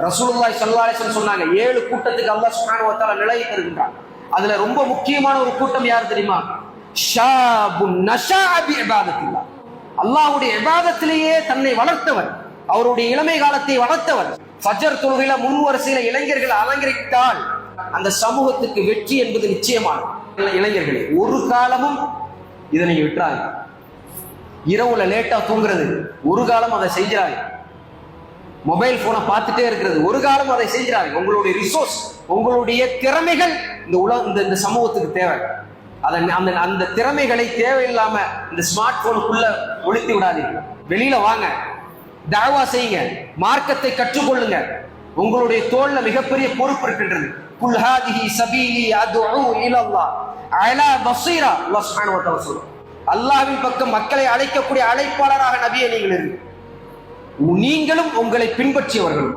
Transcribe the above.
ரசூலுல்லாஹி ஸல்லல்லாஹு அலைஹி வஸல்லம் சொன்னாங்க 7 கூட்டத்துக்கு அல்லாஹ் சுப்ஹானஹு வ தஆலா நிலையை தருகின்றான். அதுல ரொம்ப முக்கியமான ஒரு கூட்டம் யார் தெரியுமா? ஷாபுன் நஷா பி இபாதத்தில்லாஹ். அல்லாஹ்வுடைய இபாதத்திலேயே தன்னை வளர்த்தவர், அவருடைய இளமை காலத்தை வளர்த்தவர். ஃபஜர் தொழுகையில முன் வரிசையில இளைஞர்கள் அலங்கரித்தால் அந்த சமூகத்துக்கு வெற்றி என்பது நிச்சயமான. இளைஞர்களே, ஒரு காலமும் இதை நீங்க விட்டுறாங்க. இரவுல லேட்டா தூங்குறது ஒரு காலம் அதை செஞ்சாங்க. மொபைல் போனை பார்த்துட்டே இருக்கிறது ஒரு காலம் அதை செஞ்சாங்க. உங்களுடைய ரிசோர்ஸ், உங்களுடைய திறமைகள் இந்த சமூகத்துக்கு தேவை. அந்த திறமைகளை தேவையில்லாம இந்த ஸ்மார்ட் போனுக்குள்ள ஒழித்து விடாதீங்க. வெளியில வாங்க, தாவா செய்யுங்க, மார்க்கத்தை கற்றுக்கொள்ளுங்க. உங்களுடைய தோல்ல மிகப்பெரிய பொறுப்பு இருக்கின்றது. குல் ஹாதிஹி சபீலி அத்உ இலல்லாஹ் அலா பஸீரா. அல்லாஹ் சுப்ஹானஹு வ தஆலா சொல்றார், அல்லாஹ்வின் பக்கம் மக்களை அழைக்கக்கூடிய அழைப்பாளராக நபியே நீங்கள் இருங்க, நீங்களும் உங்களை பின்பற்றியவர்களும்.